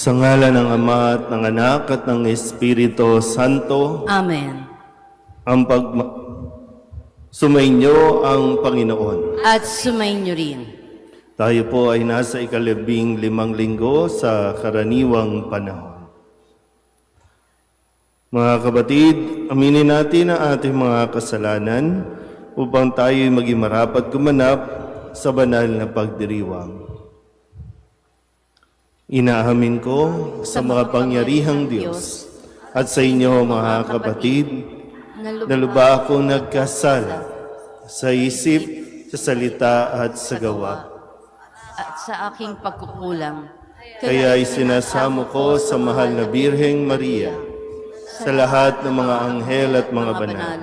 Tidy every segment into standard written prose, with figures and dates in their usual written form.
Sa ngalan ng Ama at ng Anak at ng Espiritu Santo, Amen. Sumainyo ang Panginoon. At sumainyo rin. Tayo po ay nasa 15 linggo sa karaniwang panahon. Mga kapatid, aminin natin ang ating mga kasalanan upang tayo maging marapat gumanap sa banal na pagdiriwang. Inaamin ko sa makapangyarihang Diyos at sa inyo mga kapatid na lubha akong nagkasala sa isip, sa salita at sa gawa. At sa aking pagkukulang. Kaya isinasamo ko sa mahal na Birheng Maria, sa lahat ng mga anghel at mga banal,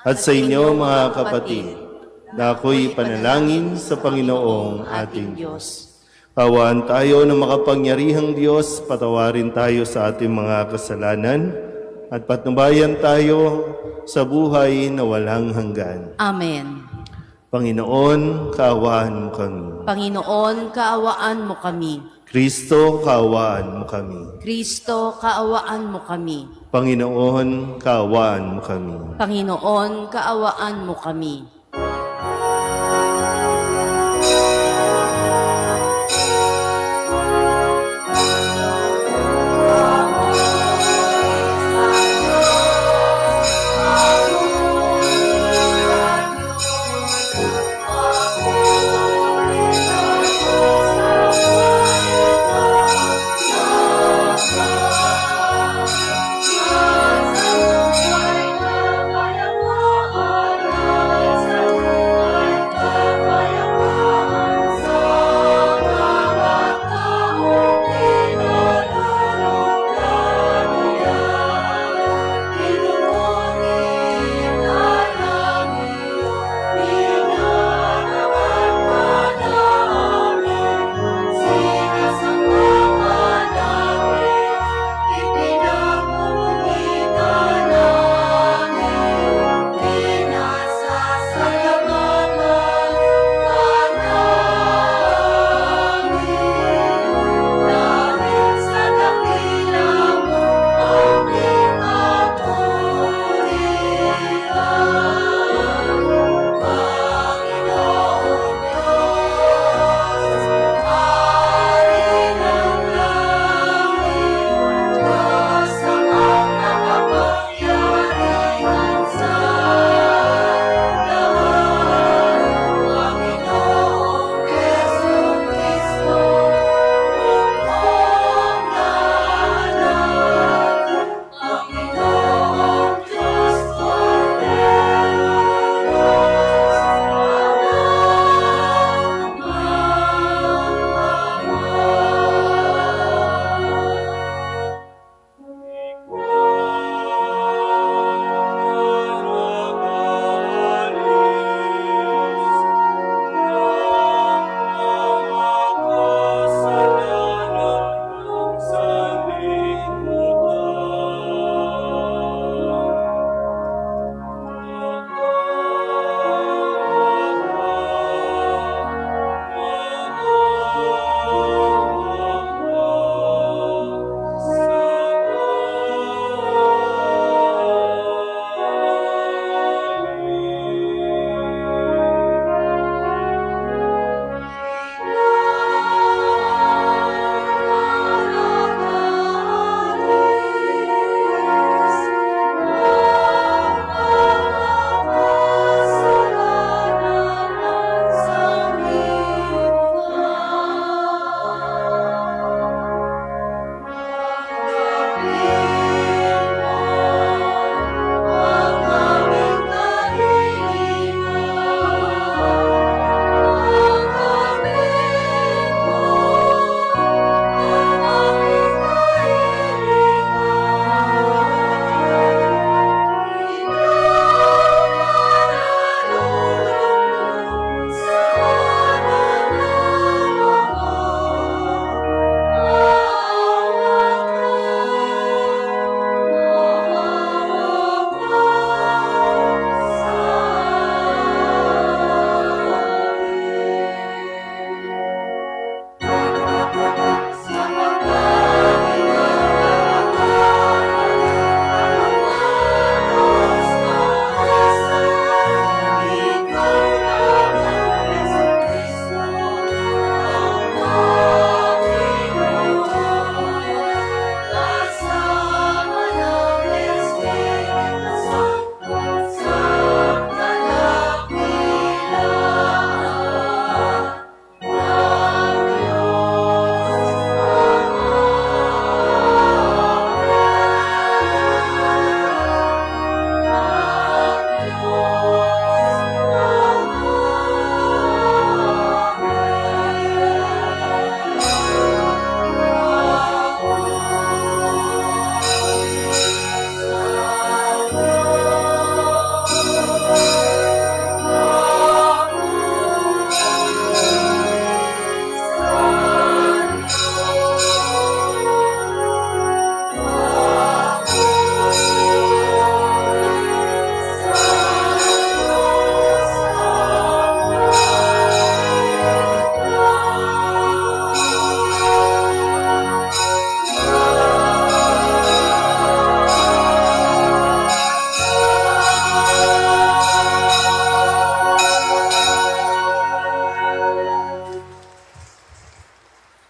at sa inyo mga kapatid, na ako'y panalangin sa Panginoong ating Diyos. Kawaan tayo ng makapangyarihang Diyos, patawarin tayo sa ating mga kasalanan, at patnubayan tayo sa buhay na walang hanggan. Amen. Panginoon, kaawaan mo kami. Panginoon, kaawaan mo kami. Kristo, kaawaan mo kami. Kristo, kaawaan mo kami. Panginoon, kaawaan mo kami. Panginoon, kaawaan mo kami.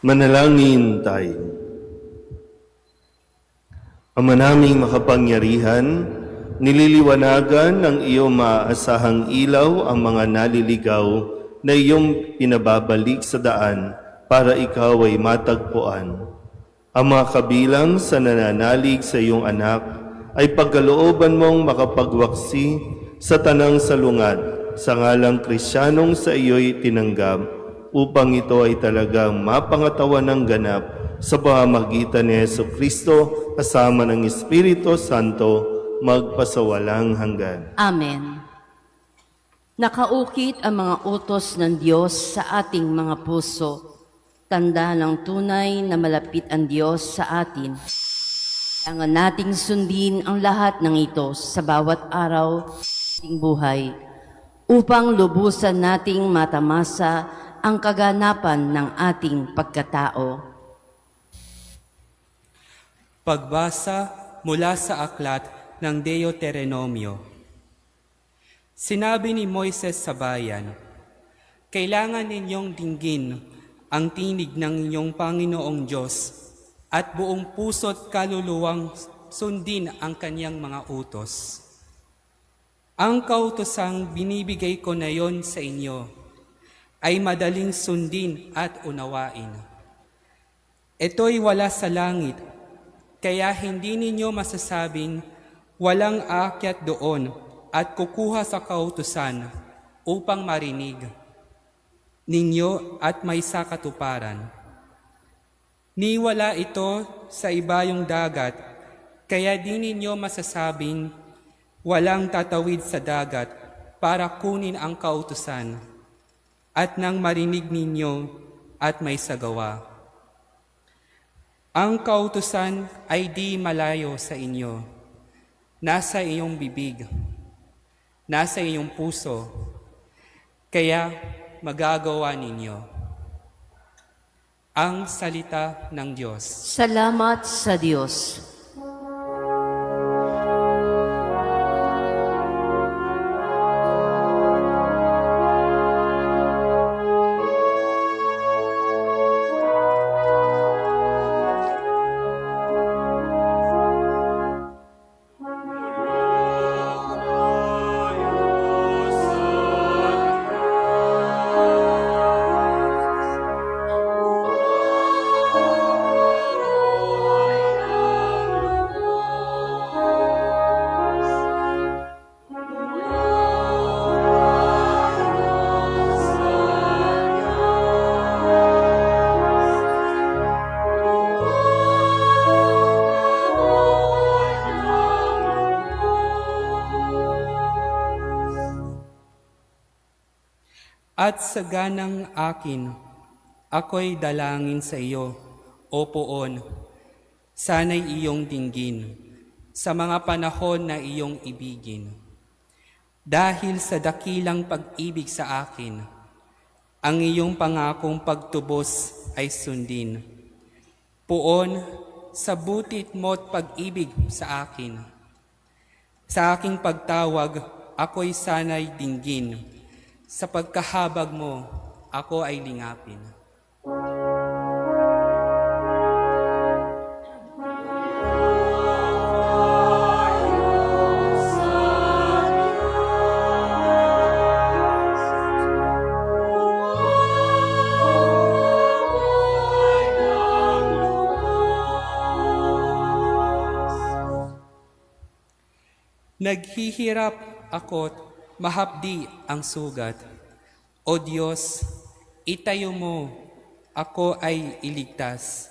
Manalangin tayo. Ama naming makapangyarihan, nililiwanagan ng iyong maaasahang ilaw ang mga naliligaw na iyong pinababalik sa daan para ikaw ay matagpuan. Ang mga kabilang sa nananalig sa iyong anak ay pagkalooban mong makapagwaksi sa tanang salungat sa ngalang Kristiyanong sa iyo'y tinanggap upang ito ay talagang mapangatawan ng ganap sa pamamagitan ni Jesucristo kasama ng Espiritu Santo magpasawalang hanggan. Amen. Nakaukit ang mga utos ng Diyos sa ating mga puso. Tanda ng tunay na malapit ang Diyos sa atin. Kailangan nating sundin ang lahat ng ito sa bawat araw ng ating buhay upang lubusan nating matamasa ang kaganapan ng ating pagkatao. Pagbasa mula sa aklat ng Deuteronomio. Sinabi ni Moises sa bayan, kailangan ninyong dinggin ang tinig ng inyong Panginoong Diyos at buong puso't kaluluwang sundin ang kanyang mga utos. Ang kautosang binibigay ko na yon sa inyo ay madaling sundin at unawain. Ito'y wala sa langit, kaya hindi ninyo masasabing walang aakyat doon at kukuha sa kautusan upang marinig ninyo at may sakatuparan. Niwala ito sa ibayong dagat, kaya di ninyo masasabing walang tatawid sa dagat para kunin ang kautusan at nang marinig ninyo at may sagawa. Ang kautusan ay di malayo sa inyo, nasa iyong bibig, nasa iyong puso, kaya magagawa ninyo. Ang salita ng Diyos. Salamat sa Diyos. At sa ganang akin, ako'y dalangin sa iyo, O Poon, sana'y iyong dinggin sa mga panahon na iyong ibigin. Dahil sa dakilang pag-ibig sa akin, ang iyong pangakong pagtubos ay sundin. Poon, sa butit mo't pag-ibig sa akin. Sa aking pagtawag, ako'y sana'y dinggin. Sa pagkahabag mo, ako ay lingapin. Naghihirap ako't mahapdi ang sugat. O Diyos, itayo mo, ako ay iligtas.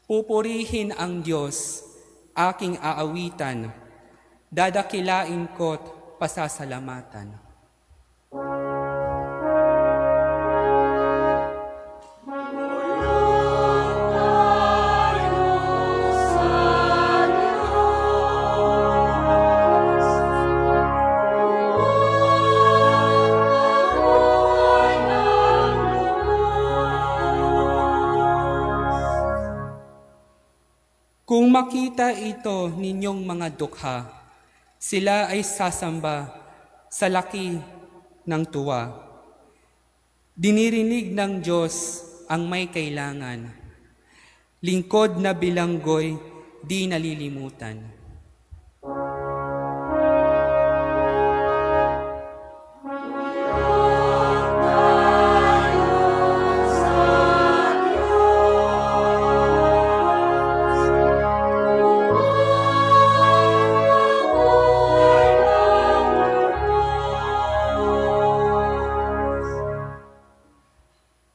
Pupurihin ang Diyos, aking aawitan, dadakilain ko't pasasalamatan. Kung makita ito ninyong mga dukha, sila ay sasamba sa laki ng tuwa. Dinirinig ng Diyos ang may kailangan. Lingkod na bilanggoy, di nalilimutan.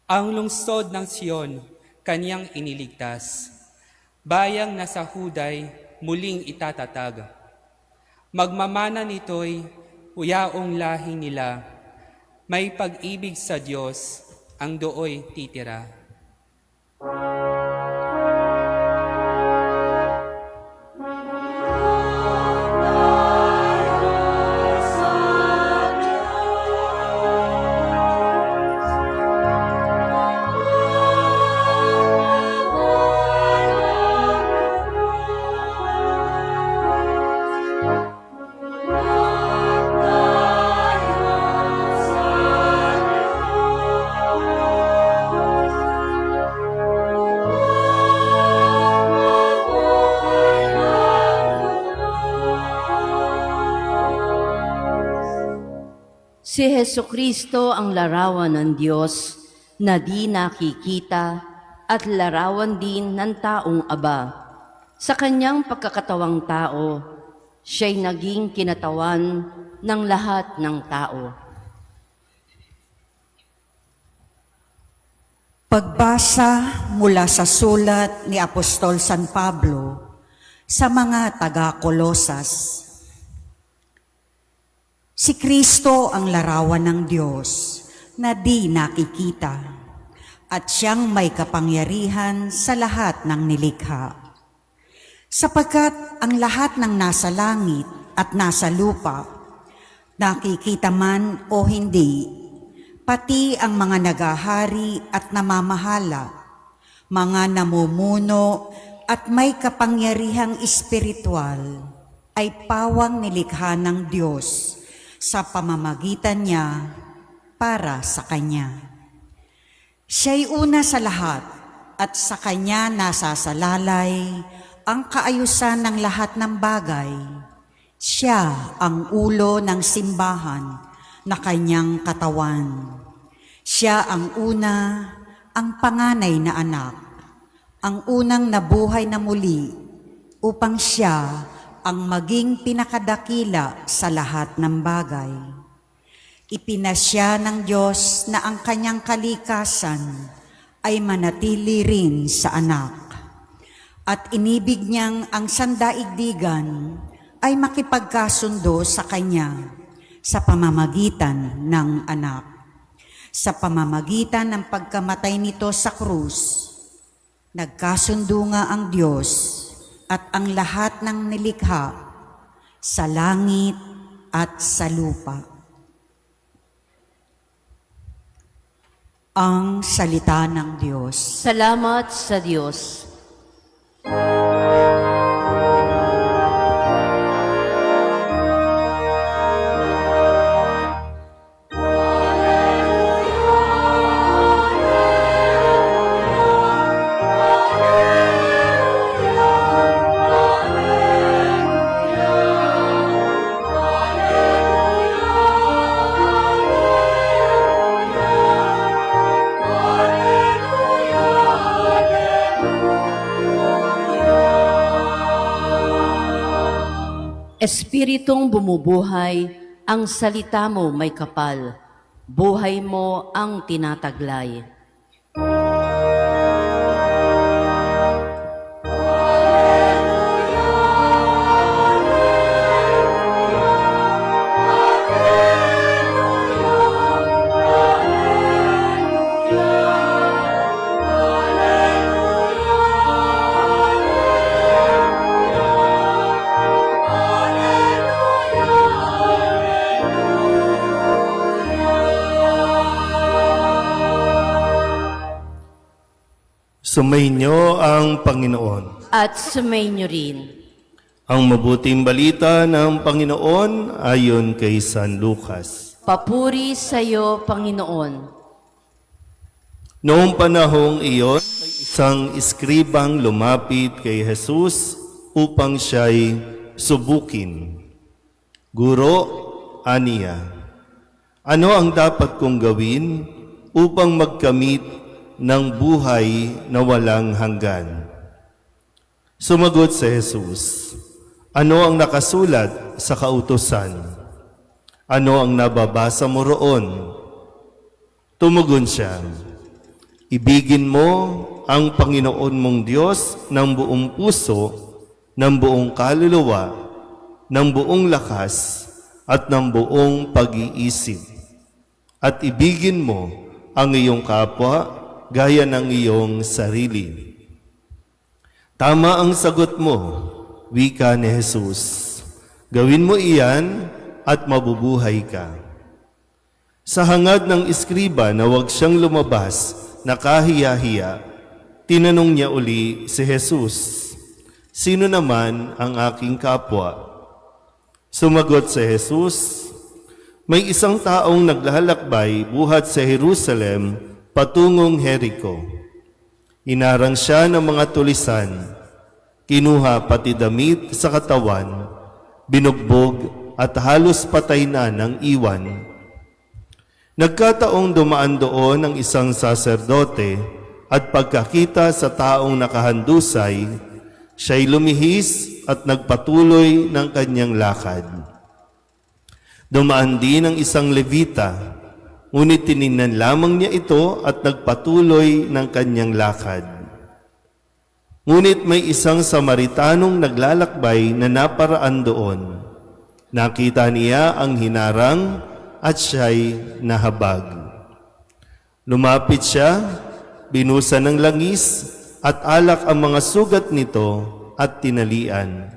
Ang lungsod ng Sion, kaniyang iniligtas. Bayang nasa Huday, muling itatatag. Magmamana nito'y uyaong lahi nila. May pag-ibig sa Diyos, ang dooy titira. Si Hesukristo ang larawan ng Diyos na di nakikita at larawan din ng taong Aba. Sa kanyang pagkakatawang tao, siya'y naging kinatawan ng lahat ng tao. Pagbasa mula sa sulat ni Apostol San Pablo sa mga taga-Kolosas. Si Kristo ang larawan ng Diyos na di nakikita at siyang may kapangyarihan sa lahat ng nilikha. Sapagkat ang lahat ng nasa langit at nasa lupa, nakikita man o hindi, pati ang mga nagahari at namamahala, mga namumuno at may kapangyarihang espiritual, ay pawang nilikha ng Diyos sa pamamagitan niya para sa Kanya. Siya'y una sa lahat at sa Kanya nasasalalay ang kaayusan ng lahat ng bagay. Siya ang ulo ng simbahan na Kanyang katawan. Siya ang una, ang panganay na anak, ang unang nabuhay na muli upang siya ang maging pinakadakila sa lahat ng bagay. Ipinasya ng Diyos na ang kanyang kalikasan ay manatili rin sa anak. At inibig niyang ang sandaigdigan ay makipagkasundo sa kanya sa pamamagitan ng anak. Sa pamamagitan ng pagkamatay nito sa krus, nagkasundo nga ang Diyos at ang lahat ng nilikha sa langit at sa lupa. Ang salita ng Diyos. Salamat sa Diyos. Espiritong bumubuhay, ang salita mo may kapal, buhay mo ang tinataglay. Sumainyo ang Panginoon. At sumainyo rin. Ang mabuting balita ng Panginoon ayon kay San Lucas. Papuri sa iyo, Panginoon. Noong panahong iyon, may isang iskribang lumapit kay Jesus upang siya'y subukin. Guro, aniya, ano ang dapat kong gawin upang magkamit ng buhay na walang hanggan? Sumagot si Jesus, ano ang nakasulat sa kautusan? Ano ang nababasa mo roon? Tumugon siya, ibigin mo ang Panginoon mong Diyos ng buong puso, ng buong kaluluwa, ng buong lakas, at ng buong pag-iisip. At ibigin mo ang iyong kapwa gaya ng iyong sarili. Tama ang sagot mo, wika ni Jesus. Gawin mo iyan at mabubuhay ka. Sa hangad ng iskriba na huwag siyang lumabas, nakahiya-hiya, tinanong niya uli si Jesus, sino naman ang aking kapwa? Sumagot si Jesus, may isang taong naglalakbay buhat sa Jerusalem patungong Jericho. Inarang siya ng mga tulisan, kinuha pati damit sa katawan, binugbog at halos patay na ng iwan. Nagkataong dumaan doon ang isang saserdote at pagkakita sa taong nakahandusay, siya'y lumihis at nagpatuloy ng kanyang lakad. Dumaan din ang isang Levita, ngunit tiningnan lamang niya ito at nagpatuloy ng kanyang lakad. Ngunit may isang Samaritanong naglalakbay na naparaan doon. Nakita niya ang hinarang at siya'y nahabag. Lumapit siya, binusa ng langis at alak ang mga sugat nito at tinalian.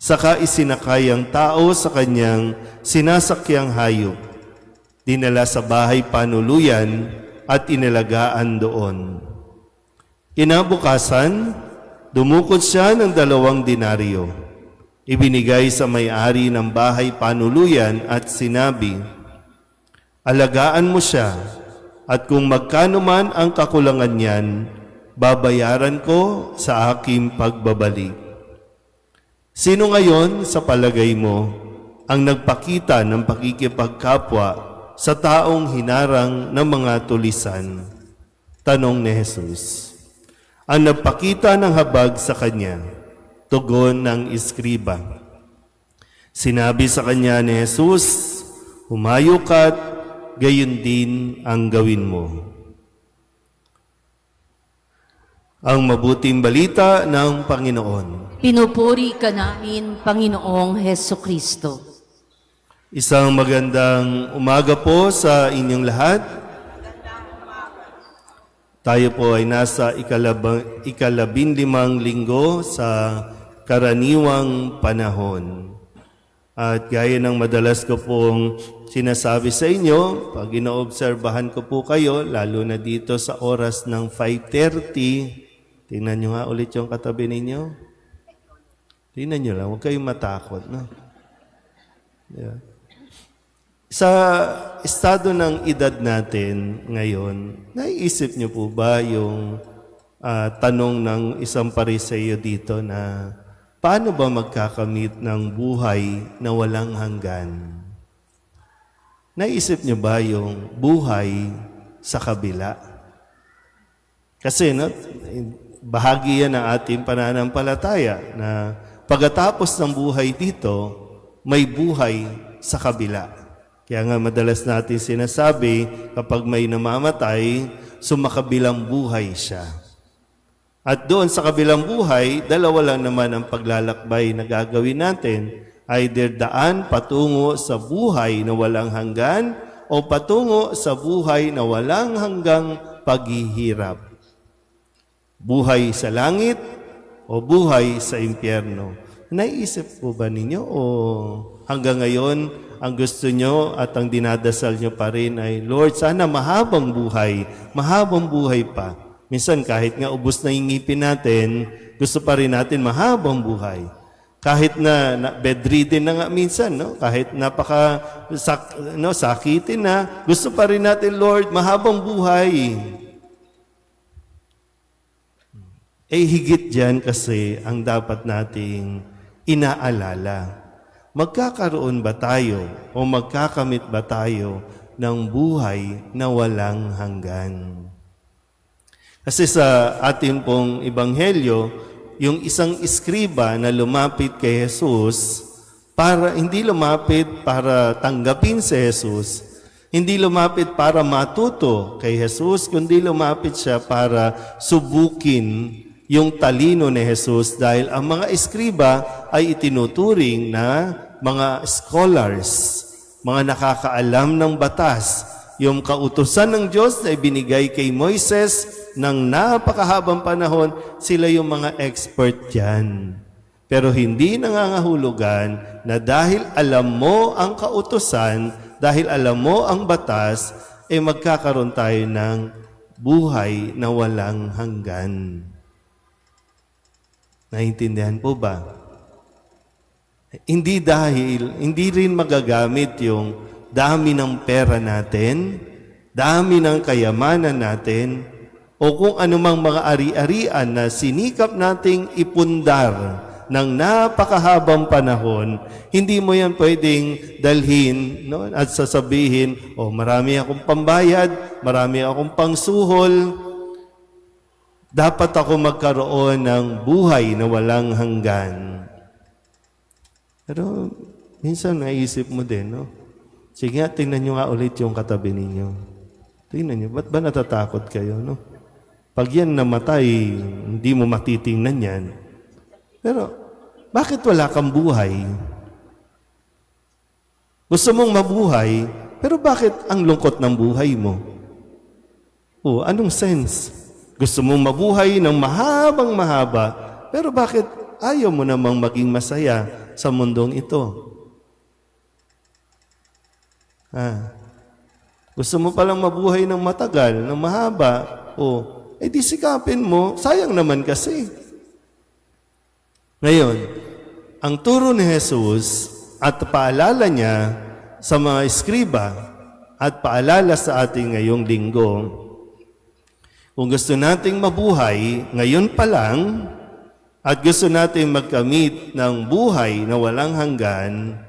Saka isinakay ang tao sa kanyang sinasakyang hayop. Dinala sa bahay panuluyan at inalagaan doon. Kinabukasan, dumukot siya ng 2 denaryo. Ibinigay sa may-ari ng bahay panuluyan at sinabi, alagaan mo siya at kung magkano man ang kakulangan niyan, babayaran ko sa aking pagbabalik. Sino ngayon sa palagay mo ang nagpakita ng pakikipagkapwa sa taong hinarang ng mga tulisan? Tanong ni Jesus. Ang nagpakita ng habag sa kanya, tugon ng iskriba. Sinabi sa kanya ni Jesus, humayo ka't gayon din ang gawin mo. Ang mabuting balita ng Panginoon. Pinupuri ka namin, Panginoong Heso Kristo. Isang magandang umaga po sa inyong lahat. Tayo po ay nasa ikalabinlimang linggo sa karaniwang panahon. At gaya ng madalas ko pong sinasabi sa inyo, pag inoobserbahan ko po kayo, lalo na dito sa oras ng 5:30, tingnan nyo nga ulit yung katabi ninyo. Tingnan nyo lang, huwag kayong matakot. No? Yeah. Sa estado ng edad natin ngayon, naiisip niyo po ba yung tanong ng isang Pariseyo dito na paano ba magkakamit ng buhay na walang hanggan? Naisip niyo ba yung buhay sa kabila? Kasi bahagi yan ng ating pananampalataya na pagkatapos ng buhay dito, may buhay sa kabila. Kaya nga madalas natin sinasabi, kapag may namamatay, sumakabilang buhay siya. At doon sa kabilang buhay, dalawa lang naman ang paglalakbay na gagawin natin. Either daan patungo sa buhay na walang hanggan o patungo sa buhay na walang hanggang paghihirap. Buhay sa langit o buhay sa impyerno. Naisip po ba ninyo o hanggang ngayon, ang gusto nyo at ang dinadasal nyo pa rin ay, Lord, sana mahabang buhay pa. Minsan kahit nga ubos na yung ngipin natin, gusto pa rin natin mahabang buhay. Kahit na bedridden na nga minsan, no? Kahit sakitin na, gusto pa rin natin, Lord, mahabang buhay. higit dyan kasi ang dapat nating inaalala. Magkakaroon ba tayo o magkakamit ba tayo ng buhay na walang hanggan? Kasi sa ating pong ebanghelyo, yung isang iskriba na lumapit kay Jesus, hindi lumapit para tanggapin si Jesus, hindi lumapit para matuto kay Jesus, kundi lumapit siya para subukin yung talino ni Jesus dahil ang mga eskriba ay itinuturing na mga scholars, mga nakakaalam ng batas. Yung kautusan ng Diyos na ibinigay kay Moises ng napakahabang panahon, sila yung mga expert dyan. Pero hindi nangangahulugan na dahil alam mo ang kautusan, dahil alam mo ang batas, magkakaroon tayo ng buhay na walang hanggan. Naintindihan po ba? Hindi rin magagamit yung dami ng pera natin, dami ng kayamanan natin, o kung anumang mga ari-arian na sinikap nating ipundar ng napakahabang panahon, hindi mo yan pwedeng dalhin, no? At sasabihin, marami akong pambayad, marami akong pangsuhol, dapat ako magkaroon ng buhay na walang hanggan. Pero minsan naisip mo din, no? Sige nga, tingnan nyo nga ulit yung katabi ninyo. Tingnan nyo, ba't ba natatakot kayo, no? Pag yan namatay, hindi mo matitingnan yan. Pero, bakit wala kang buhay? Gusto mong mabuhay, pero bakit ang lungkot ng buhay mo? Anong sense? Gusto mong mabuhay ng mahabang mahaba, pero bakit ayaw mo namang maging masaya sa mundong ito? Gusto mo palang mabuhay ng matagal, ng mahaba, di sikapin mo, sayang naman kasi. Ngayon, ang turo ni Jesus at paalala niya sa mga eskriba at paalala sa ating ngayong linggo, kung gusto nating mabuhay ngayon pa lang at gusto nating magkamit ng buhay na walang hanggan,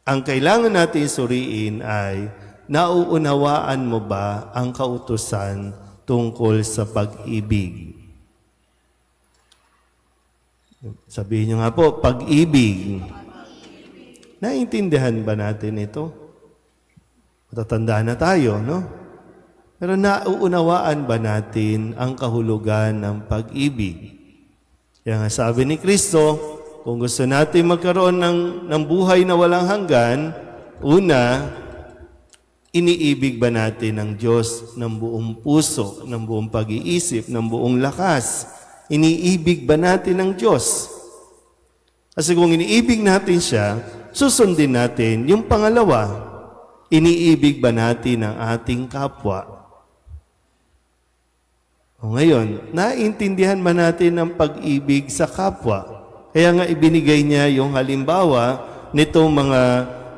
ang kailangan natin suriin ay, nauunawaan mo ba ang kautusan tungkol sa pag-ibig? Sabihin niyo nga po, pag-ibig. Naintindihan ba natin ito? Matatanda na tayo, no? Pero nauunawaan ba natin ang kahulugan ng pag-ibig? Kaya nga sabi ni Kristo, kung gusto natin magkaroon ng buhay na walang hanggan, una, iniibig ba natin ang Diyos ng buong puso, ng buong pag-iisip, ng buong lakas? Iniibig ba natin ang Diyos? Kasi kung iniibig natin siya, susundin natin yung pangalawa, iniibig ba natin ang ating kapwa? Ngayon, naintindihan ba natin ang pag-ibig sa kapwa? Kaya nga ibinigay niya yung halimbawa nitong mga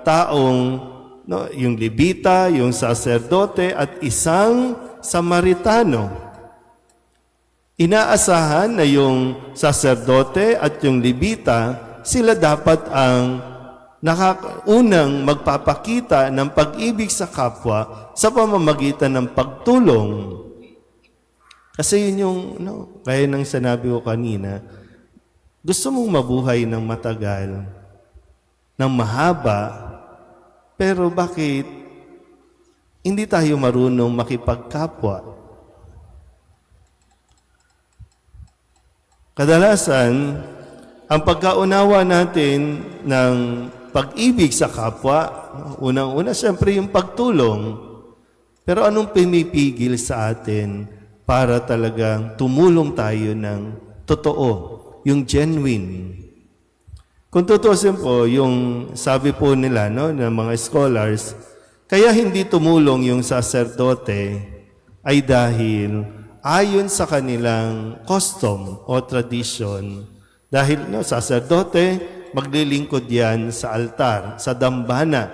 taong, yung Levita, yung saserdote, at isang Samaritano. Inaasahan na yung saserdote at yung Levita, sila dapat ang unang magpapakita ng pag-ibig sa kapwa sa pamamagitan ng pagtulong. Kasi yun yung, kaya nang sinabi ko kanina, gusto mong mabuhay ng matagal, ng mahaba, pero bakit hindi tayo marunong makipagkapwa? Kadalasan, ang pagkaunawa natin ng pag-ibig sa kapwa, unang-una siyempre yung pagtulong. Pero anong pinipigil sa atin para talagang tumulong tayo ng totoo, yung genuine? Kung tutusin po, yung sabi po nila, ng mga scholars, kaya hindi tumulong yung saserdote ay dahil ayon sa kanilang custom o tradition. Dahil saserdote, maglilingkod yan sa altar, sa dambana.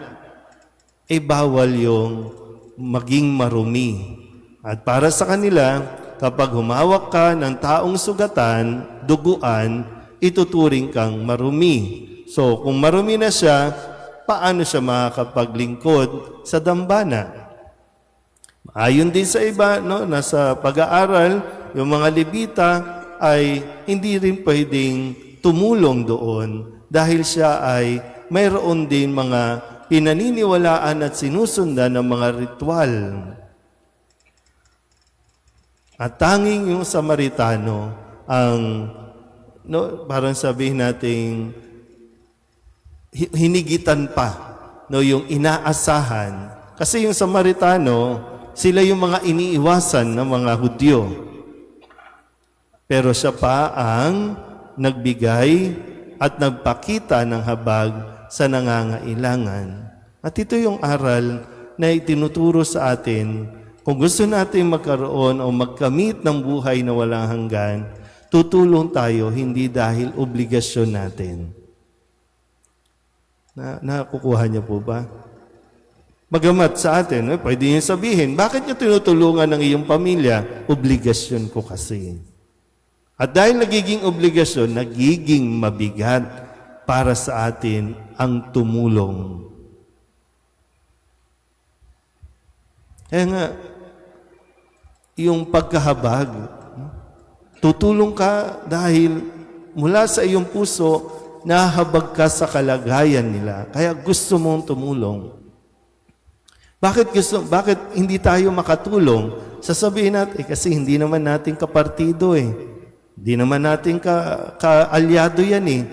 Bawal yung maging marumi. At para sa kanila, kapag humawak ka ng taong sugatan, duguan, ituturing kang marumi. So, kung marumi na siya, paano siya makakapaglingkod sa dambana? Ayon din sa iba, no, nasa pag-aaral, yung mga Levita ay hindi rin pwedeng tumulong doon dahil siya ay mayroon din mga pinaniniwalaan at sinusundan ng mga ritual. At tanging yung Samaritano ang, no, parang sabihin nating hinigitan pa, no, yung inaasahan. Kasi yung Samaritano, sila yung mga iniiwasan ng mga Hudyo. Pero siya pa ang nagbigay at nagpakita ng habag sa nangangailangan. At ito yung aral na itinuturo sa atin. Kung gusto natin magkaroon o magkamit ng buhay na walang hanggan, tutulong tayo hindi dahil obligasyon natin. Nakukuha niyo po ba? Magamat sa atin, pwede niyo sabihin, bakit niyo tinutulungan ng iyong pamilya? Obligasyon ko kasi. At dahil nagiging obligasyon, nagiging mabigat para sa atin ang tumulong. Kaya nga, yung pagkahabag, tutulong ka dahil mula sa iyong puso, nahabag ka sa kalagayan nila. Kaya gusto mong tumulong. Bakit hindi tayo makatulong? Sasabihin natin, kasi hindi naman natin kapartido eh. Hindi naman natin kaalyado yan eh.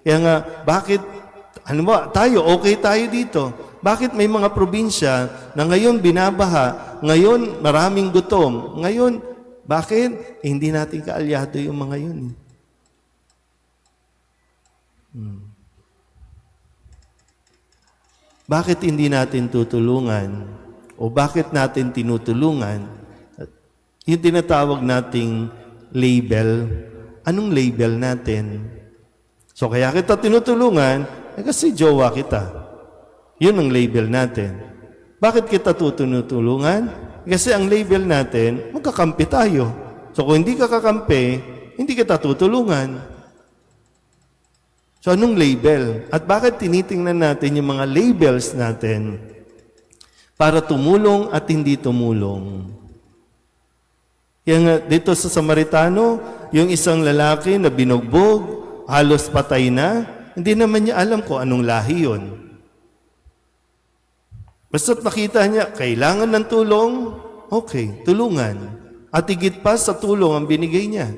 Kaya nga, bakit, tayo, okay tayo dito. Bakit may mga probinsya na ngayon binabaha, ngayon maraming gutom, ngayon, bakit? Hindi natin kaalyado yung mga yun eh. Bakit hindi natin tutulungan? O bakit natin tinutulungan? Yung tinatawag nating label. Anong label natin? So kaya kita tinutulungan, kasi jowa kita. Yun ang label natin. Bakit kita tinutulungan? Kasi ang label natin, magkakampi tayo. So kung hindi ka kakampi, hindi kita tutulungan. So anong label? At bakit tinitingnan natin yung mga labels natin para tumulong at hindi tumulong? Kaya nga dito sa Samaritano, yung isang lalaki na binugbog, halos patay na, hindi naman niya alam kung anong lahi yun. Basta't nakita niya, kailangan ng tulong, okay, tulungan. At higit pa sa tulong ang binigay niya.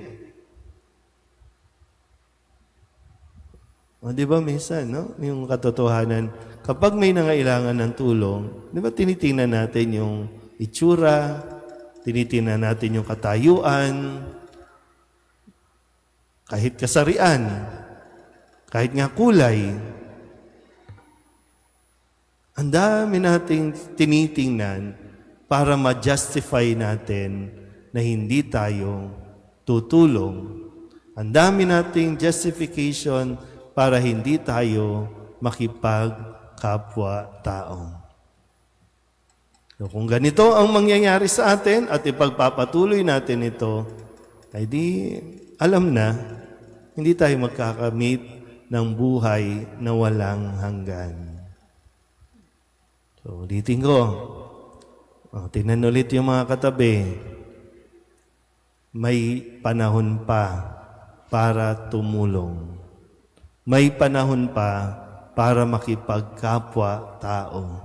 O, di ba minsan, no? Yung katotohanan, kapag may nangailangan ng tulong, di ba tinitingnan natin yung itsura, tinitingnan natin yung katayuan, kahit kasarian, kahit nga kulay. Ang dami nating tinitingnan para ma-justify natin na hindi tayo tutulong. Ang dami nating justification para hindi tayo makipagkapwa-tao. So, kung ganito ang mangyayari sa atin at ipagpapatuloy natin ito, ay di alam na, hindi tayo magkakamit ng buhay na walang hanggan. So, ulitin ko. Tingnan ulit yung mga katabi. May panahon pa para tumulong. May panahon pa para makipagkapwa-tao.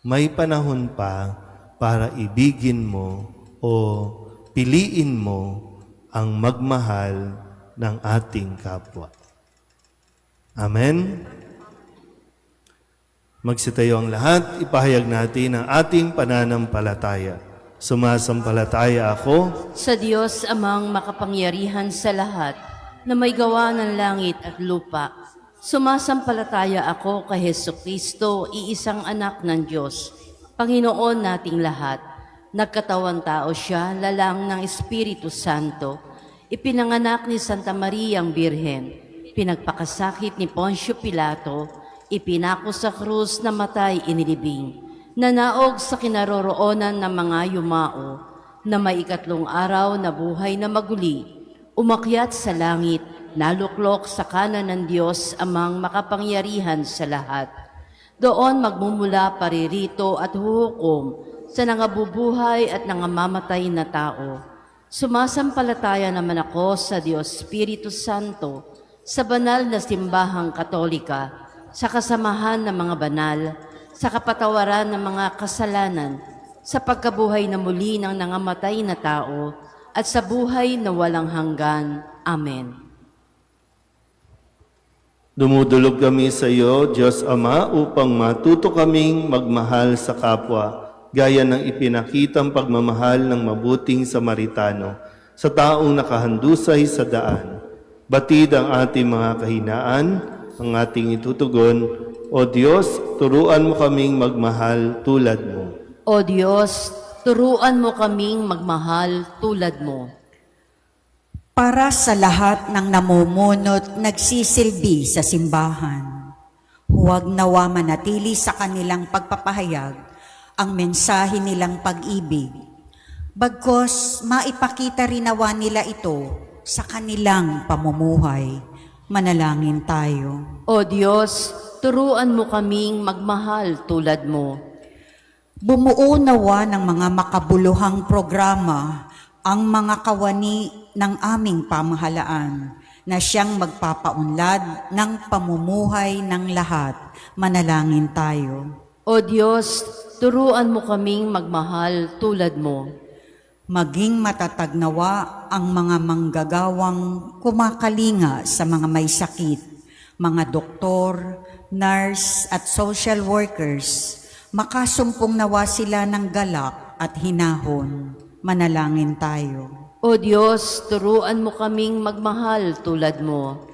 May panahon pa para ibigin mo o piliin mo ang magmahal ng ating kapwa. Amen? Magsitayo ang lahat, ipahayag natin ang ating pananampalataya. Sumasampalataya ako Sa Diyos amang makapangyarihan sa lahat, na may gawa ng langit at lupa. Sumasampalataya ako kay Hesukristo, iisang anak ng Diyos, Panginoon nating lahat. Nagkatawang tao siya, lalang ng Espiritu Santo. Ipinanganak ni Santa Maria ang Birhen. Pinagpakasakit ni Poncio Pilato. Ipinako sa krus na matay inilibing. Nanaog sa kinaroroonan ng mga yumao. na may ikatlong araw na buhay na maguli, umakyat sa langit, naluklok sa kanan ng Diyos amang makapangyarihan sa lahat. Doon magmumula paririto at huhukom sa nangabubuhay at nangamamatay na tao. Sumasampalataya naman ako sa Diyos Espiritu Santo, sa banal na simbahang katolika, sa kasamahan ng mga banal, sa kapatawaran ng mga kasalanan, sa pagkabuhay na muli ng nangamatay na tao, at sa buhay na walang hanggan. Amen. Dumudulog kami sa iyo, Diyos Ama, upang matuto kaming magmahal sa kapwa, gaya ng ipinakitang pagmamahal ng mabuting Samaritano sa taong nakahandusay sa daan. Batid ang ating mga kahinaan, ang ating itutugon. O Diyos, turuan mo kaming magmahal tulad mo. O Diyos, turuan mo kaming magmahal tulad mo. Para sa lahat ng namumunot nagsisilbi sa simbahan, huwag nawa manatili sa kanilang pagpapahayag ang mensahe nilang pag-ibig. Bagkos maipakita rin nawa nila ito sa kanilang pamumuhay. Manalangin tayo. O Diyos, turuan mo kaming magmahal tulad mo. Bumuo nawa ng mga makabuluhang programa ang mga kawani ng aming pamahalaan na siyang magpapaunlad ng pamumuhay ng lahat. Manalangin tayo. O Diyos, turuan mo kaming magmahal tulad mo. Maging matatag nawa ang mga manggagawang kumakalinga sa mga may sakit, mga doktor, nurse at social workers. Makasumpong nawa sila ng galak at hinahon. Manalangin tayo. O Diyos, turuan mo kaming magmahal tulad mo.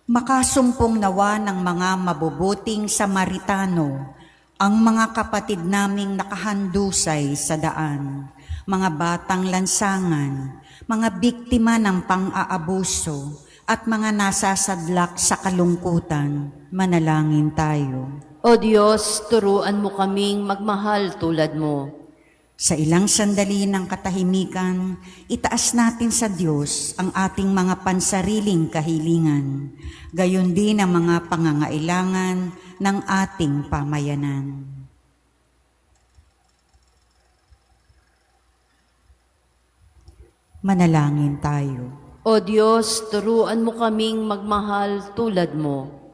Makasumpong nawa ng mga mabubuting Samaritano, ang mga kapatid naming nakahandusay sa daan, mga batang lansangan, mga biktima ng pang-aabuso, at mga nasasadlak sa kalungkutan. Manalangin tayo. O Diyos, turuan mo kaming magmahal tulad mo. Sa ilang sandali ng katahimikan, itaas natin sa Diyos ang ating mga pansariling kahilingan, gayon din ang mga pangangailangan ng ating pamayanan. Manalangin tayo. O Diyos, turuan mo kaming magmahal tulad mo.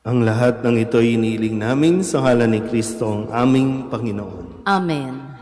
Ang lahat ng ito ay iniiling namin sa ngalan ni Kristo ang aming Panginoon. Amen.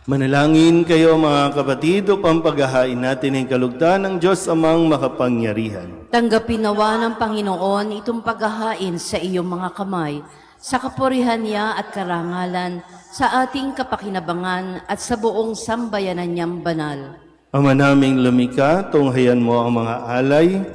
Manalangin kayo mga kapatid upang paghahain natin ang kalugdan ng Diyos amang makapangyarihan. Tanggapin nawa ng Panginoon itong paghahain sa iyong mga kamay, sa kapurihan niya at karangalan, sa ating kapakinabangan at sa buong sambayanan niyang banal. Ama naming lumikha, tunghayan mo ang mga alay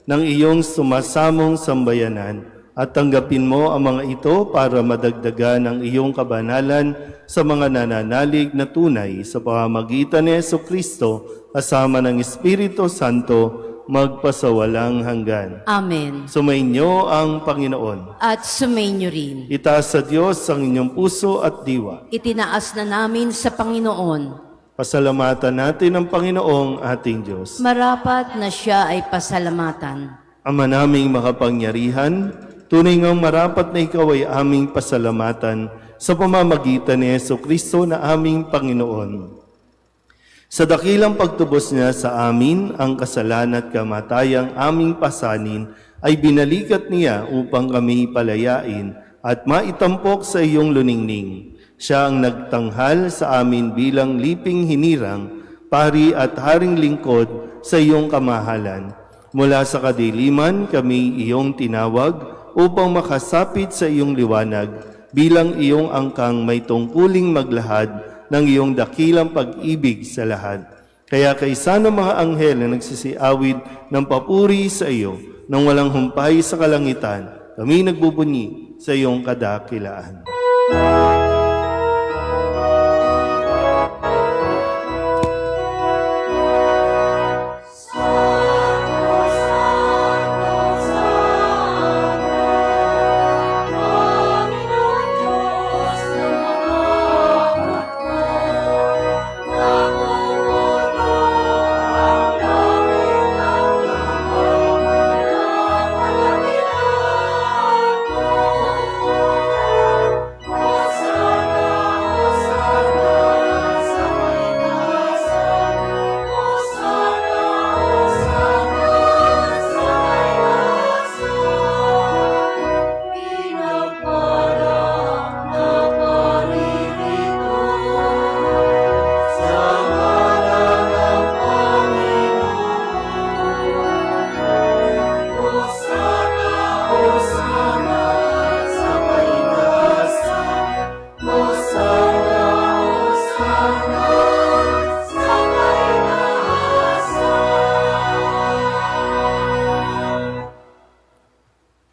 ng iyong sumasamong sambayanan at tanggapin mo ang mga ito para madagdagan ang iyong kabanalan sa mga nananalig na tunay sa pamamagitan ni Jesucristo kasama ng Espiritu Santo magpasawalang hanggan. Amen. Sumainyo ang Panginoon. At sumainyo rin. Itaas sa Diyos ang inyong puso at diwa. Itinaas na namin sa Panginoon. Pasalamatan natin ang Panginoong ating Diyos. Marapat na siya ay pasalamatan. Ama naming makapangyarihan, tunay ngang marapat na ikaw ay aming pasalamatan sa pamamagitan ni Jesucristo na aming Panginoon. Sa dakilang pagtubos niya sa amin, ang kasalanan at kamatayang aming pasanin ay binalikat niya upang kami palayain at maitampok sa iyong luningning. Siya ang nagtanghal sa amin bilang liping hinirang, pari at haring lingkod sa iyong kamahalan. Mula sa kadiliman kami iyong tinawag upang makasapit sa iyong liwanag bilang iyong angkang may tungkuling maglahad ng iyong dakilang pag-ibig sa lahat. Kaya kaysa ng mga anghel na nagsisiawid ng papuri sa iyo nang walang humpay sa kalangitan, kami nagbubunyi sa iyong kadakilaan.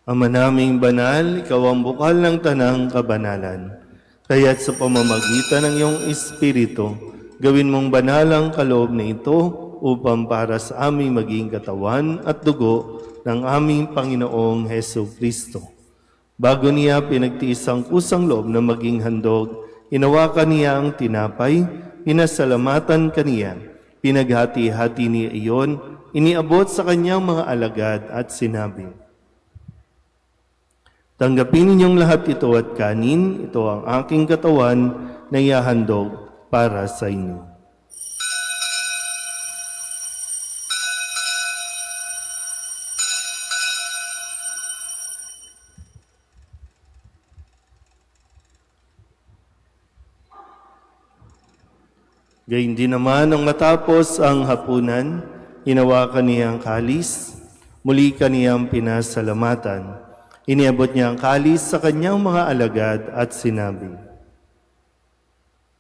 Ama naming banal, ikaw ang bukal ng tanang kabanalan. Kaya't sa pamamagitan ng iyong Espiritu, gawin mong banal ang kaloob na ito upang para sa aming maging katawan at dugo ng aming Panginoong Heso Kristo. Bago niya pinagtiis ang kusang loob na maging handog, inawakan niya ang tinapay, pinasalamatan kaniya, pinaghati-hati niya iyon, iniabot sa kanyang mga alagad at sinabi, tanggapin ninyong lahat ito at kanin, ito ang aking katawan na ihahandog para sa inyo. Gayun din naman nang matapos ang hapunan, hinawakan niya ang kalis, muli kaniyang pinasalamatan. Iniabot niya ang kalis sa kanyang mga alagad at sinabi,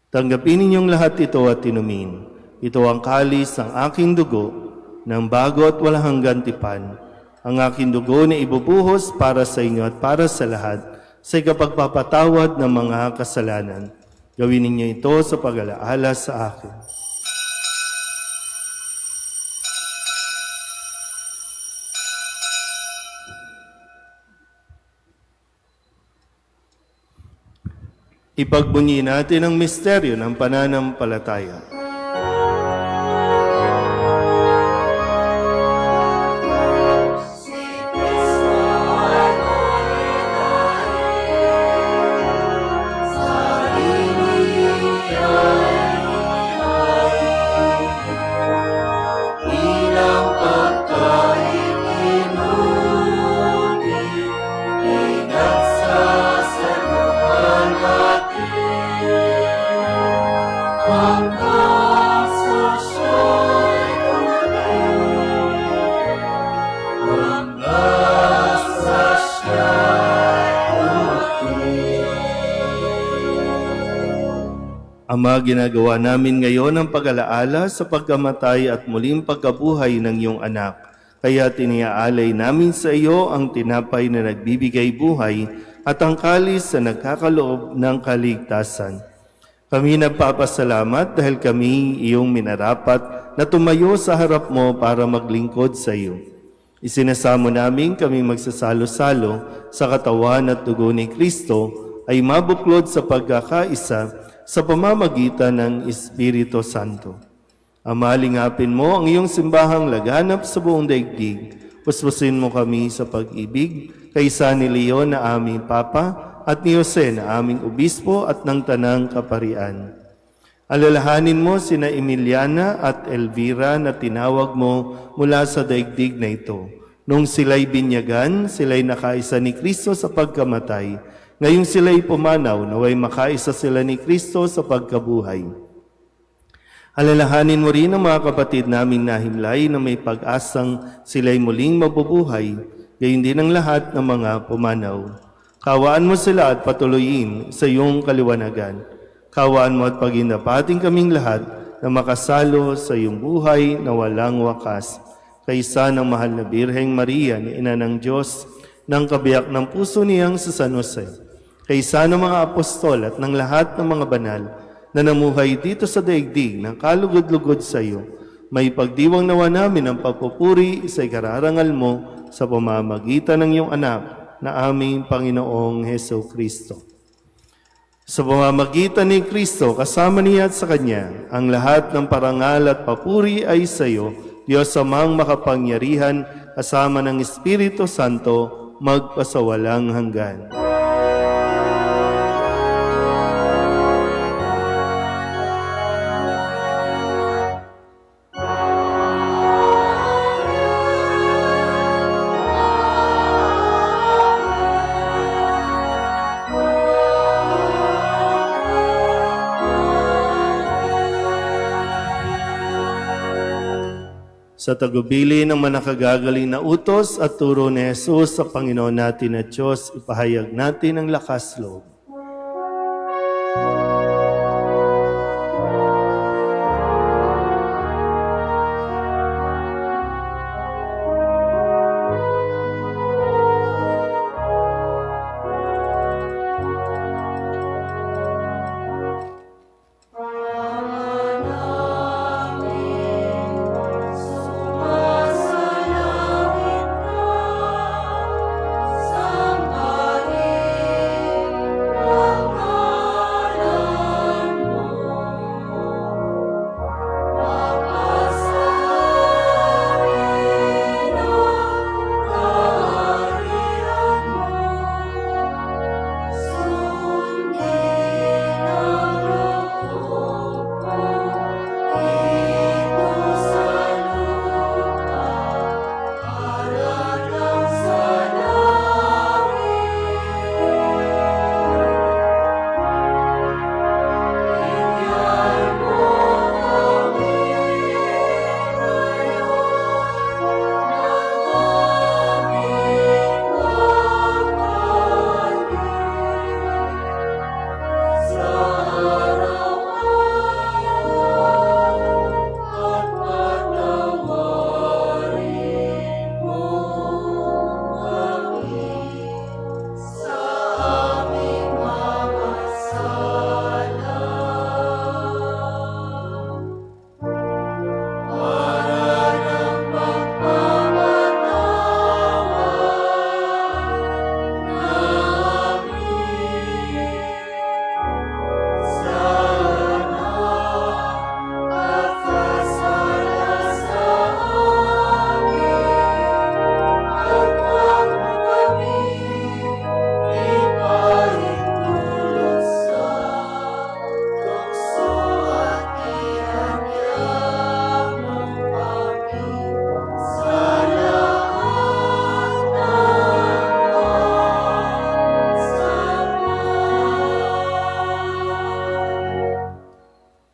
tanggapin ninyong lahat ito at inumin. Ito ang kalis ng aking dugo, ng bago at walang hanggang tipan. Ang aking dugo na ibubuhos para sa inyo at para sa lahat sa ikapagpapatawad ng mga kasalanan. Gawin ninyo ito sa pag-alaala sa akin. Ipagbunyi natin ang misteryo ng pananampalataya. Amen. Ama, ginagawa namin ngayon ang pag-alaala sa pagkamatay at muling pagkabuhay ng iyong anak. Kaya tiniaalay namin sa iyo ang tinapay na nagbibigay buhay at ang kalis na nagkakaloob ng kaligtasan. Kami nagpapasalamat dahil kami iyong minarapat na tumayo sa harap mo para maglingkod sa iyo. Isinasamo namin kami magsasalo-salo sa katawan at dugo ni Kristo ay mabuklod sa pagkakaisa sa pamamagitan ng Espiritu Santo. Ama, lingapin mo ang iyong simbahang laganap sa buong daigdig. Puspusin mo kami sa pag-ibig kaysa ni Leon na aming Papa at ni Jose na aming Obispo at ng Tanang Kaparian. Alalahanin mo sina Emiliana at Elvira na tinawag mo mula sa daigdig na ito. Nung sila'y binyagan, sila'y nakaisa ni Kristo sa pagkamatay. Ngayong sila'y pumanaw, naway makaisa sila ni Kristo sa pagkabuhay. Alalahanin mo rin ang mga kapatid naming nahimlay na may pag-asang sila'y muling mabubuhay, gayon din ang lahat ng mga pumanaw. Kawaan mo sila at patuloyin sa iyong kaliwanagan. Kawaan mo at pagindapating kaming lahat na makasalo sa iyong buhay na walang wakas. Kaysa ng mahal na Birheng Maria, ni Ina ng Diyos, ng kabiyak ng puso niyang sa San Jose. Kaysa ng mga apostol at ng lahat ng mga banal na namuhay dito sa daigdig ng kalugod-lugod sa iyo, may pagdiwang nawa namin ang pagpupuri sa ikararangal mo sa pamamagitan ng iyong anak na aming Panginoong Heso Kristo. Sa pamamagitan ni Kristo, kasama niya at sa Kanya, ang lahat ng parangal at papuri ay sa iyo, Diyos Amang makapangyarihan, kasama ng Espiritu Santo, magpasawalang hanggan. Sa tagubili ng manakagagaling na utos at turo ni Jesus sa Panginoon natin at Diyos, ipahayag natin ang lakas loob.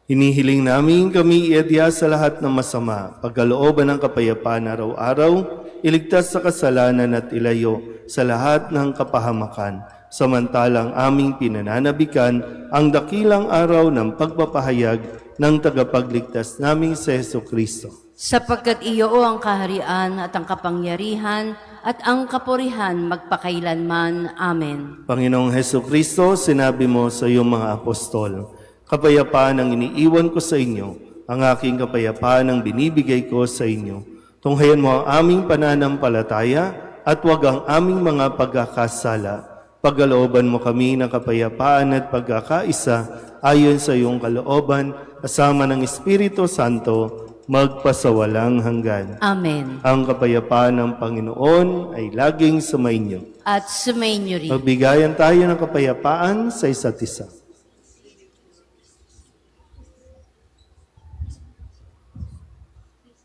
Hinihiling namin kami iadya sa lahat ng masama, pagkalooban ng kapayapaan araw-araw, iligtas sa kasalanan at ilayo sa lahat ng kapahamakan, samantalang aming pinananabikan ang dakilang araw ng pagpapahayag ng tagapagligtas naming si Jesucristo. Sapagkat iyo ang kaharian at ang kapangyarihan at ang kapurihan magpakailanman. Amen. Panginoong Jesucristo, sinabi mo sa iyong mga apostol, kapayapaan ang iniiwan ko sa inyo, ang aking kapayapaan ang binibigay ko sa inyo. Tunghayan mo ang aming pananampalataya at huwag ang aming mga pagkakasala. Pagkalooban mo kami ng kapayapaan at pagkakaisa ayon sa iyong kalooban, kasama ng Espiritu Santo, magpasawalang hanggan. Amen. Ang kapayapaan ng Panginoon ay laging sumainyo. At sumainyo rin. Magbigayan tayo ng kapayapaan sa isa't isa.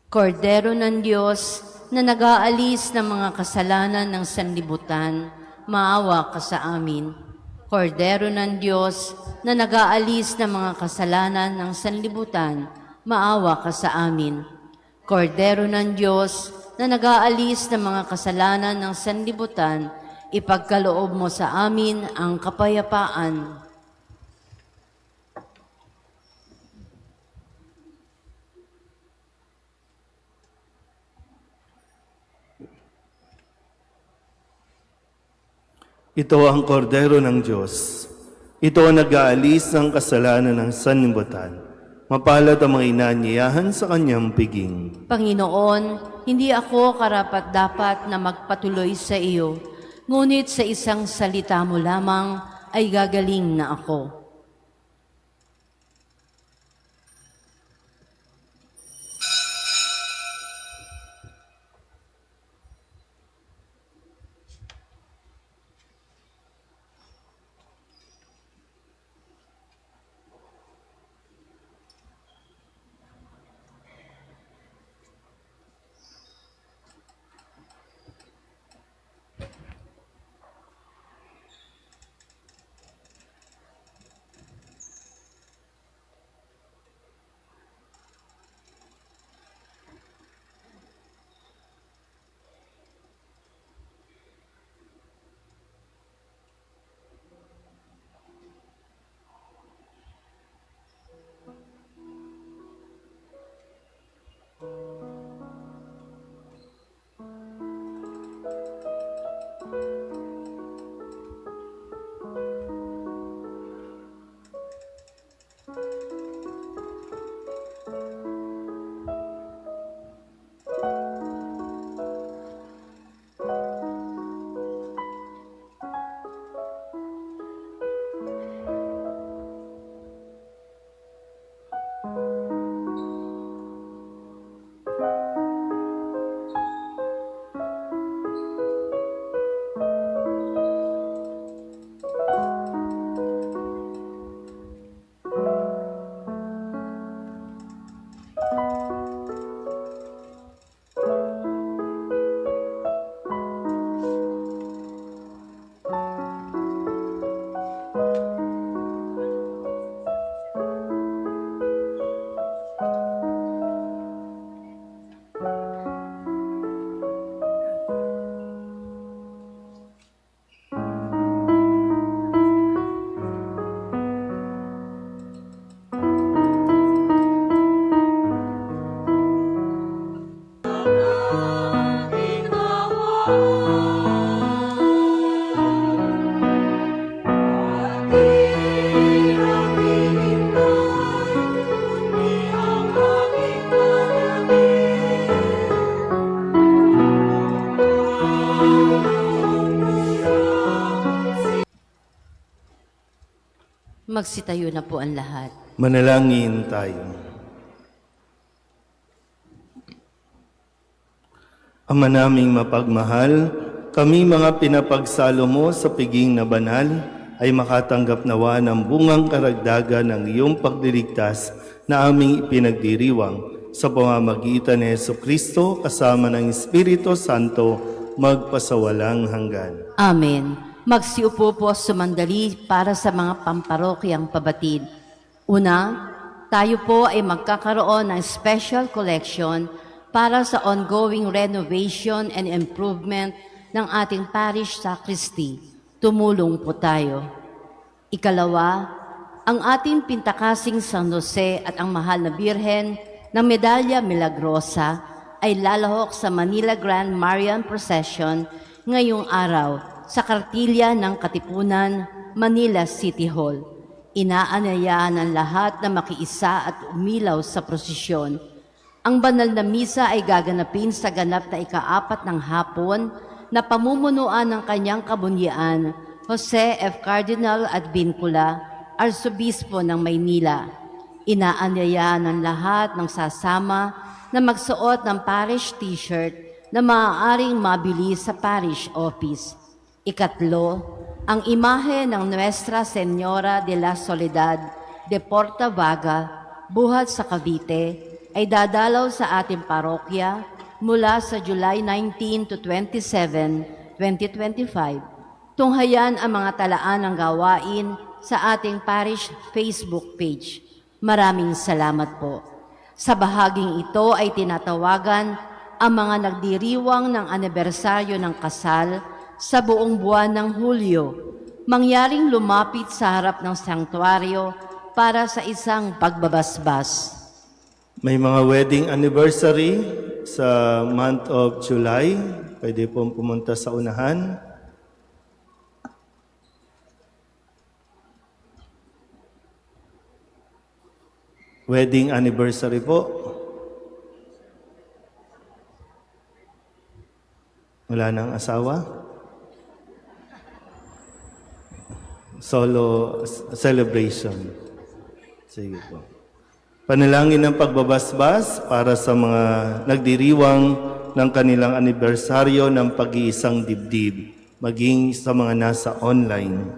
Kordero ng Diyos na nag-aalis ng mga kasalanan ng sanlibutan, maawa ka sa amin. Kordero ng Diyos na nag-aalis ng mga kasalanan ng sanlibutan, maawa ka sa amin. Kordero ng Diyos na nag-aalis ng mga kasalanan ng sanlibutan, ipagkaloob mo sa amin ang kapayapaan. Ito ang kordero ng Diyos. Ito ang nag-aalis ng kasalanan ng sanlibutan. Mapalad ang mga inaanyayahan sa kanyang piging. Panginoon, hindi ako karapat-dapat na magpatuloy sa iyo, ngunit sa isang salita mo lamang ay gagaling na ako. Magsitayo na po ang lahat. Manalangin tayo. Ama naming mapagmahal, kami mga pinapagsalo mo sa piging na banal ay makatanggap nawa ng bungang karagdagan ng iyong pagliligtas na aming ipinagdiriwang sa pamamagitan ni Jesucristo kasama ng Espiritu Santo magpasawalang hanggan. Amen. Magsiupo po sumandali para sa mga pamparokyang pabatid. Una, tayo po ay magkakaroon ng special collection para sa ongoing renovation and improvement ng ating parish sacristy. tumulong po tayo. Ikalawa, ang ating pintakasing San Jose at ang mahal na Birhen ng Medalya Milagrosa ay lalahok sa Manila Grand Marian Procession ngayong araw sa kartilya ng Katipunan, Manila City Hall. Inaanyayahan ng lahat na makiisa at umilaw sa prosesyon. Ang banal na misa ay gaganapin sa ganap na ika-4 ng hapon na pamumunuan ng kanyang kabunyian, Jose F. Cardinal Advincula, Arsobispo ng Maynila. Inaanyayahan ng lahat ng sasama na magsuot ng parish t-shirt na maaaring mabili sa parish office. Ikatlo, ang imahe ng Nuestra Señora de la Soledad de Portavaga, buhat sa Cavite, ay dadalaw sa ating parokya mula sa July 19 to 27, 2025. Tunghayan ang mga talaan ng gawain sa ating parish Facebook page. Maraming salamat po. Sa bahaging ito ay tinatawagan ang mga nagdiriwang ng anibersaryo ng kasal sa buong buwan ng Hulyo, mangyaring lumapit sa harap ng sanktuaryo para sa isang pagbabasbas. May mga wedding anniversary sa month of July. Pwede pong pumunta sa unahan. Wedding anniversary po. Wala nang asawa? Solo celebration. Sige po. Panalangin ng pagbabasbas para sa mga nagdiriwang ng kanilang anibersaryo ng pag-iisang dibdib, maging sa mga nasa online.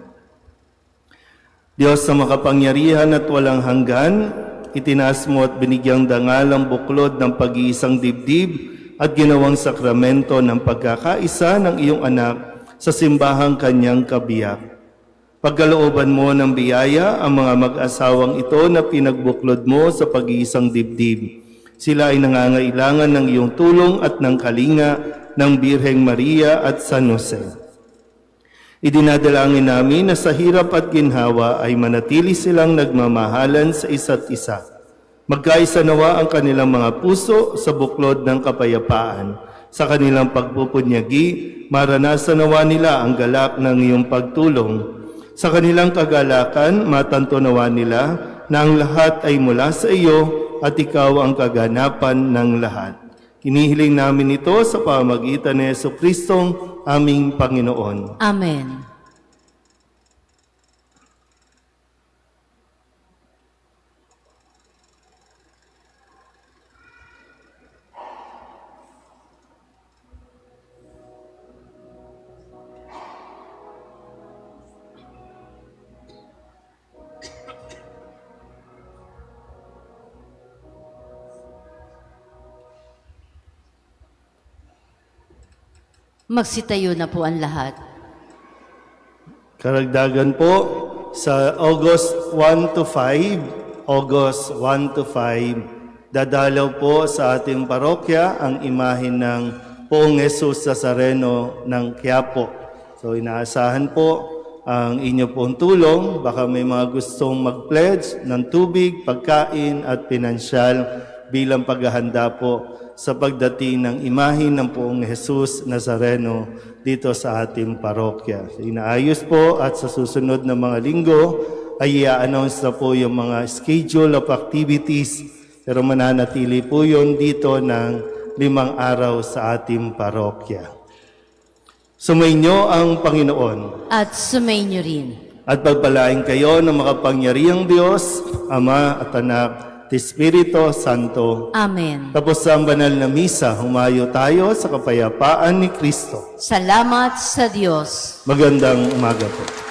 Diyos na makapangyarihan at walang hanggan, itinaas mo at binigyang dangal ang buklod ng pag-iisang dibdib at ginawang sakramento ng pagkakaisa ng iyong anak sa simbahang kanyang kabiyak. Pagkalooban mo ng biyaya ang mga mag-asawang ito na pinagbuklod mo sa pag-iisang dibdib. Sila ay nangangailangan ng iyong tulong at ng kalinga ng Birheng Maria at San Jose. Idinadalangin namin na sa hirap at ginhawa ay manatili silang nagmamahalan sa isa't isa. Magkaisa nawa ang kanilang mga puso sa buklod ng kapayapaan. Sa kanilang pagpupunyagi, maranasan nawa nila ang galak ng iyong pagtulong. Sa kanilang kagalakan, matantunawa nila na ang lahat ay mula sa iyo at ikaw ang kaganapan ng lahat. Hinihiling namin ito sa pamamagitan ni Jesucristong aming Panginoon. Amen. Magsitayo na po ang lahat. Karagdagan po sa August 1 to 5, dadalaw po sa ating parokya ang imahin ng Poong Jesus Nazareno ng Quiapo. So inaasahan po ang inyo pong tulong. Baka may mga gustong mag-pledge ng tubig, pagkain at pinansyal bilang paghahanda po sa pagdating ng imahin ng Poong Jesus Nazareno dito sa ating parokya. So, inaayos po at sa susunod na mga linggo ay i-announce na po yung mga schedule of activities, pero mananatili po yun dito ng 5 araw sa ating parokya. Sumainyo ang Panginoon. At sumainyo rin. At pagpalain kayo ng makapangyarihang Diyos, Ama at Anak, at Espiritu Santo. Amen. Tapos sa banal na misa, humayo tayo sa kapayapaan ni Kristo. Salamat sa Diyos. Magandang umaga po.